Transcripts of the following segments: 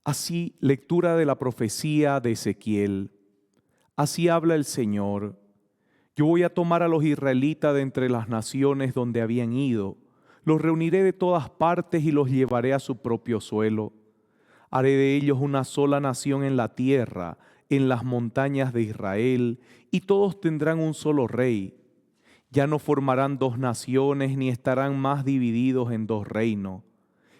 Así, lectura de la profecía de Ezequiel. Así habla el Señor. Yo voy a tomar a los israelitas de entre las naciones donde habían ido. Los reuniré de todas partes y los llevaré a su propio suelo. Haré de ellos una sola nación en la tierra, en las montañas de Israel, y todos tendrán un solo rey. Ya no formarán dos naciones ni estarán más divididos en dos reinos.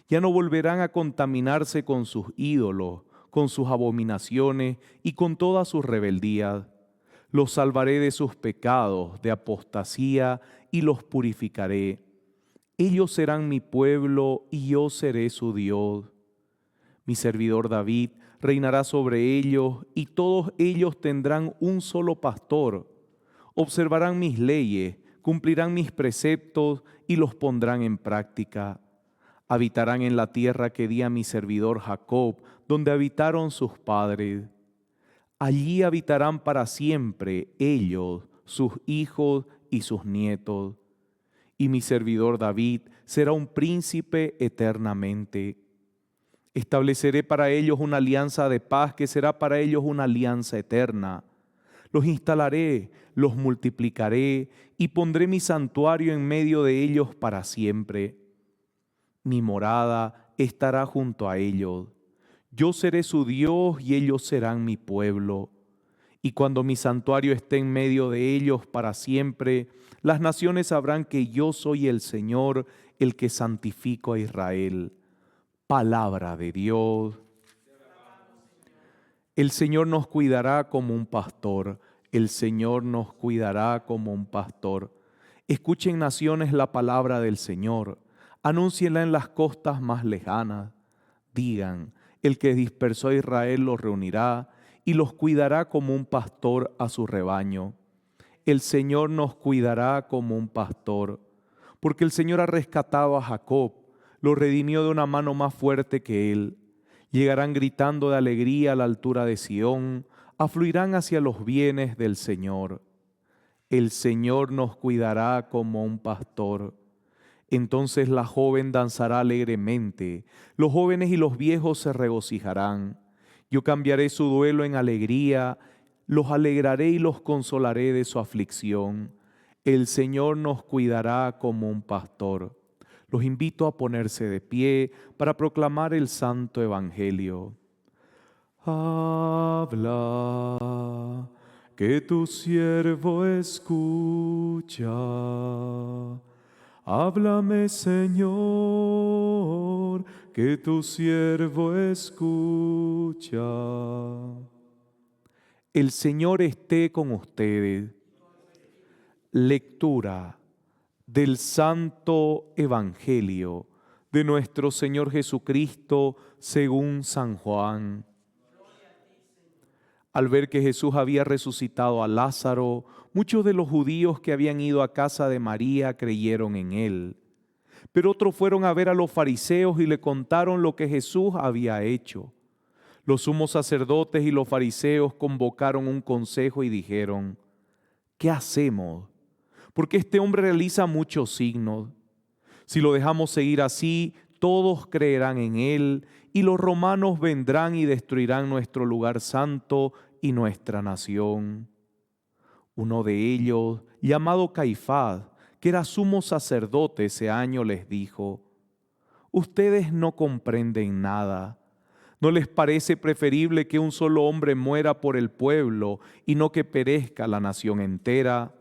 Ya no volverán a contaminarse con sus ídolos, con sus abominaciones y con todas sus rebeldías. Los salvaré de sus pecados, de apostasía, y los purificaré. Ellos serán mi pueblo y yo seré su Dios. Mi servidor David reinará sobre ellos y todos ellos tendrán un solo pastor. Observarán mis leyes, cumplirán mis preceptos y los pondrán en práctica. Habitarán en la tierra que di a mi servidor Jacob, donde habitaron sus padres. Allí habitarán para siempre ellos, sus hijos y sus nietos. Y mi servidor David será un príncipe eternamente. Estableceré para ellos una alianza de paz que será para ellos una alianza eterna. Los instalaré, los multiplicaré y pondré mi santuario en medio de ellos para siempre. Mi morada estará junto a ellos. Yo seré su Dios y ellos serán mi pueblo. Y cuando mi santuario esté en medio de ellos para siempre, las naciones sabrán que yo soy el Señor, el que santifico a Israel. Palabra de Dios. El Señor nos cuidará como un pastor. El Señor nos cuidará como un pastor. Escuchen, naciones, la palabra del Señor. Anúncienla en las costas más lejanas. Digan, el que dispersó a Israel los reunirá y los cuidará como un pastor a su rebaño. El Señor nos cuidará como un pastor, porque el Señor ha rescatado a Jacob, lo redimió de una mano más fuerte que él. Llegarán gritando de alegría a la altura de Sión, afluirán hacia los bienes del Señor. El Señor nos cuidará como un pastor. Entonces la joven danzará alegremente, los jóvenes y los viejos se regocijarán. Yo cambiaré su duelo en alegría, los alegraré y los consolaré de su aflicción. El Señor nos cuidará como un pastor. Los invito a ponerse de pie para proclamar el santo evangelio. Habla, que tu siervo escucha. Háblame, Señor, que tu siervo escucha. El Señor esté con ustedes. Lectura del Santo Evangelio de nuestro Señor Jesucristo según San Juan. Al ver que Jesús había resucitado a Lázaro, muchos de los judíos que habían ido a casa de María creyeron en él. Pero otros fueron a ver a los fariseos y le contaron lo que Jesús había hecho. Los sumos sacerdotes y los fariseos convocaron un consejo y dijeron: ¿qué hacemos? Porque este hombre realiza muchos signos. Si lo dejamos seguir así, todos creerán en él, y los romanos vendrán y destruirán nuestro lugar santo y nuestra nación. Uno de ellos, llamado Caifás, que era sumo sacerdote ese año, les dijo: ustedes no comprenden nada. ¿No les parece preferible que un solo hombre muera por el pueblo y no que perezca la nación entera?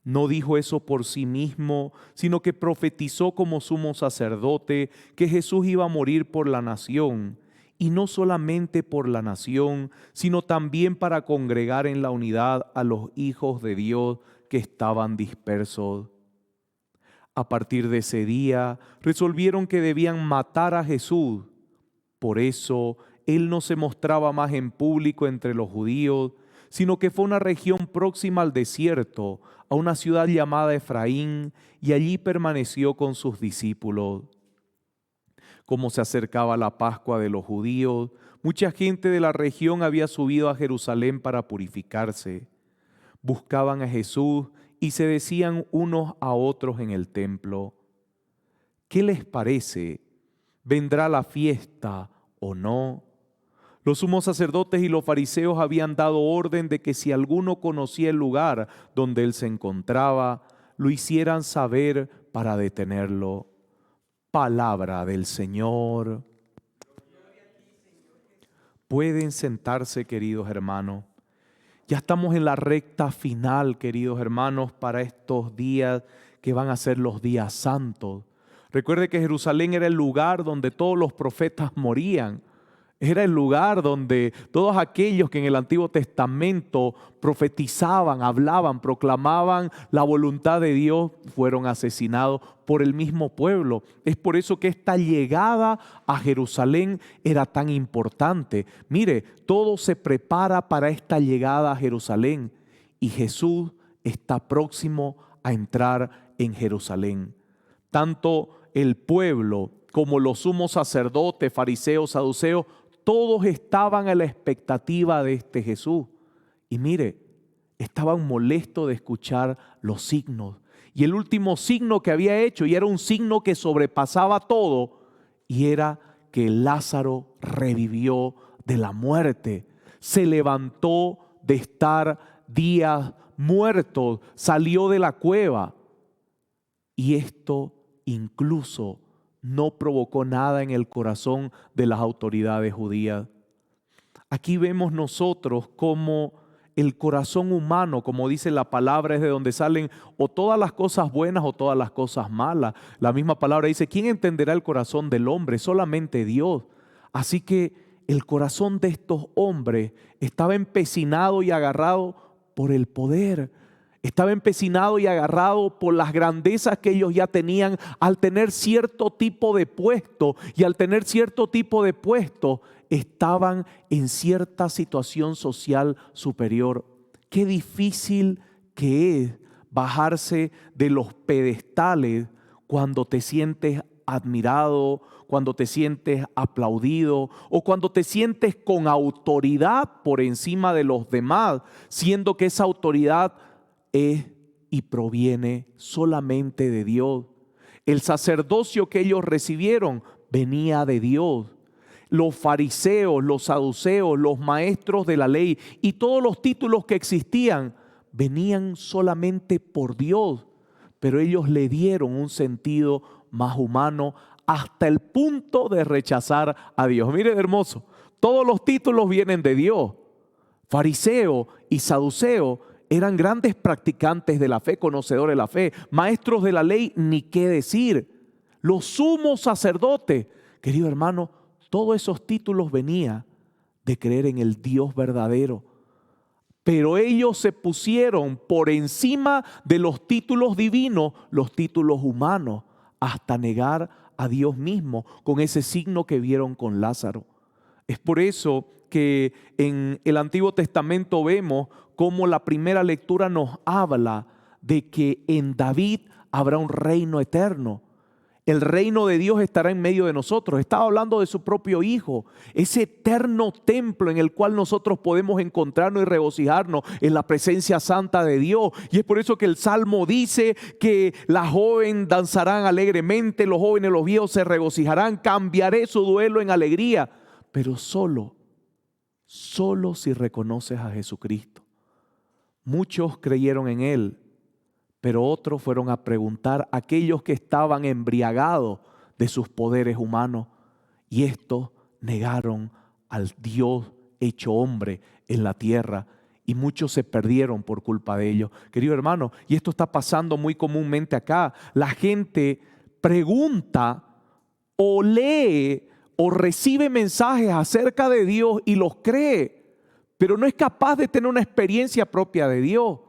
No dijo eso por sí mismo, sino que profetizó como sumo sacerdote que Jesús iba a morir por la nación, y no solamente por la nación, sino también para congregar en la unidad a los hijos de Dios que estaban dispersos. A partir de ese día, resolvieron que debían matar a Jesús. Por eso, Él no se mostraba más en público entre los judíos, sino que fue a una región próxima al desierto, a una ciudad llamada Efraín, y allí permaneció con sus discípulos. Como se acercaba la Pascua de los judíos, mucha gente de la región había subido a Jerusalén para purificarse. Buscaban a Jesús y se decían unos a otros en el templo: ¿qué les parece? ¿Vendrá la fiesta o no? Los sumos sacerdotes y los fariseos habían dado orden de que si alguno conocía el lugar donde él se encontraba, lo hicieran saber para detenerlo. Palabra del Señor. Pueden sentarse, queridos hermanos. Ya estamos en la recta final, queridos hermanos, para estos días que van a ser los días santos. Recuerde que Jerusalén era el lugar donde todos los profetas morían. Era el lugar donde todos aquellos que en el Antiguo Testamento profetizaban, hablaban, proclamaban la voluntad de Dios, fueron asesinados por el mismo pueblo. Es por eso que esta llegada a Jerusalén era tan importante. Mire, todo se prepara para esta llegada a Jerusalén y Jesús está próximo a entrar en Jerusalén. Tanto el pueblo como los sumos sacerdotes, fariseos, saduceos, todos estaban a la expectativa de este Jesús. Y mire, estaban molestos de escuchar los signos. Y el último signo que había hecho, y era un signo que sobrepasaba todo, y era que Lázaro revivió de la muerte. Se levantó de estar días muerto, salió de la cueva. Y esto incluso no provocó nada en el corazón de las autoridades judías. Aquí vemos nosotros cómo el corazón humano, como dice la palabra, es de donde salen o todas las cosas buenas o todas las cosas malas. La misma palabra dice, ¿quién entenderá el corazón del hombre? Solamente Dios. Así que el corazón de estos hombres estaba empecinado y agarrado por el poder. Estaba empecinado y agarrado por las grandezas que ellos ya tenían al tener cierto tipo de puesto. Y al tener cierto tipo de puesto, estaban en cierta situación social superior. Qué difícil que es bajarse de los pedestales cuando te sientes admirado, cuando te sientes aplaudido o cuando te sientes con autoridad por encima de los demás, siendo que esa autoridad es y proviene solamente de Dios. El sacerdocio que ellos recibieron venía de Dios. Los fariseos, los saduceos, los maestros de la ley y todos los títulos que existían venían solamente por Dios, pero ellos le dieron un sentido más humano hasta el punto de rechazar a Dios. Mire, hermoso, todos los títulos vienen de Dios. Fariseo y saduceo eran grandes practicantes de la fe, conocedores de la fe, maestros de la ley, ni qué decir. Los sumos sacerdotes, querido hermano, todos esos títulos venían de creer en el Dios verdadero. Pero ellos se pusieron por encima de los títulos divinos, los títulos humanos, hasta negar a Dios mismo con ese signo que vieron con Lázaro. Es por eso que en el Antiguo Testamento vemos cómo la primera lectura nos habla de que en David habrá un reino eterno. El reino de Dios estará en medio de nosotros. Estaba hablando de su propio Hijo, ese eterno templo en el cual nosotros podemos encontrarnos y regocijarnos en la presencia santa de Dios. Y es por eso que el Salmo dice que las jóvenes danzarán alegremente, los jóvenes, los viejos se regocijarán, cambiaré su duelo en alegría, pero solo si reconoces a Jesucristo. Muchos creyeron en Él, pero otros fueron a preguntar a aquellos que estaban embriagados de sus poderes humanos, y estos negaron al Dios hecho hombre en la tierra, y muchos se perdieron por culpa de ellos. Querido hermano, y esto está pasando muy comúnmente acá. La gente pregunta o lee o recibe mensajes acerca de Dios y los cree, pero no es capaz de tener una experiencia propia de Dios.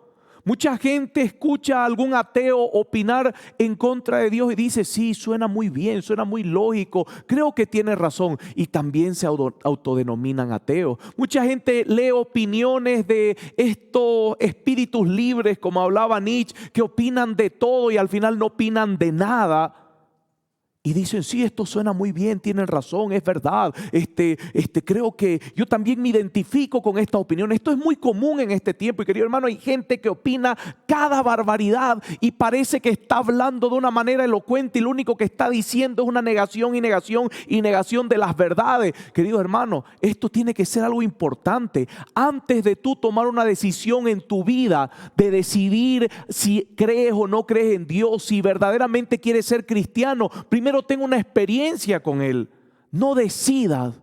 Mucha gente escucha a algún ateo opinar en contra de Dios y dice, sí, suena muy bien, suena muy lógico, creo que tiene razón, y también se autodenominan ateos. Mucha gente lee opiniones de estos espíritus libres, como hablaba Nietzsche, que opinan de todo y al final no opinan de nada, Y dicen, sí, esto suena muy bien, tienen razón, es verdad. Creo que yo también me identifico con esta opinión. Esto es muy común en este tiempo. Y querido hermano, hay gente que opina cada barbaridad y parece que está hablando de una manera elocuente y lo único que está diciendo es una negación y negación y negación de las verdades. Querido hermano, esto tiene que ser algo importante. Antes de tú tomar una decisión en tu vida, de decidir si crees o no crees en Dios, si verdaderamente quieres ser cristiano, primero tenga una experiencia con Él. No decidas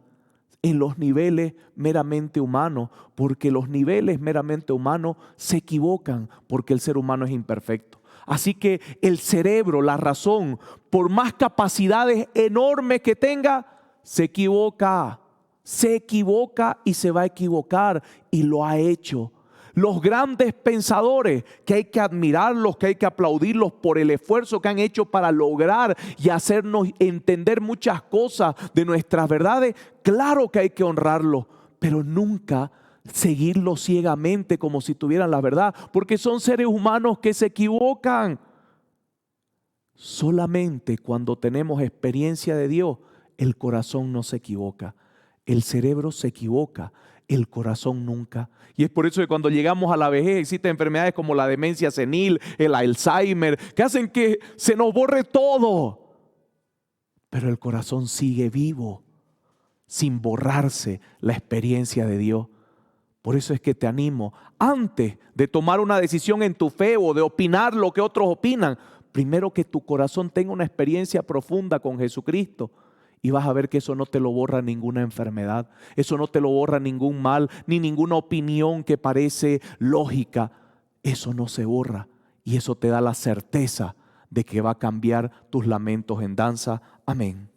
en los niveles meramente humanos, porque los niveles meramente humanos se equivocan, porque el ser humano es imperfecto. Así que el cerebro, la razón, por más capacidades enormes que tenga, se equivoca y se va a equivocar, y lo ha hecho. Los grandes pensadores, que hay que admirarlos, que hay que aplaudirlos por el esfuerzo que han hecho para lograr y hacernos entender muchas cosas de nuestras verdades, claro que hay que honrarlos, pero nunca seguirlos ciegamente como si tuvieran la verdad, porque son seres humanos que se equivocan. Solamente cuando tenemos experiencia de Dios, el corazón no se equivoca, el cerebro se equivoca, el corazón nunca. Y es por eso que cuando llegamos a la vejez existen enfermedades como la demencia senil, el Alzheimer, que hacen que se nos borre todo. Pero el corazón sigue vivo, sin borrarse la experiencia de Dios. Por eso es que te animo, antes de tomar una decisión en tu fe o de opinar lo que otros opinan, primero que tu corazón tenga una experiencia profunda con Jesucristo. Y vas a ver que eso no te lo borra ninguna enfermedad, eso no te lo borra ningún mal, ni ninguna opinión que parece lógica. Eso no se borra y eso te da la certeza de que va a cambiar tus lamentos en danza. Amén.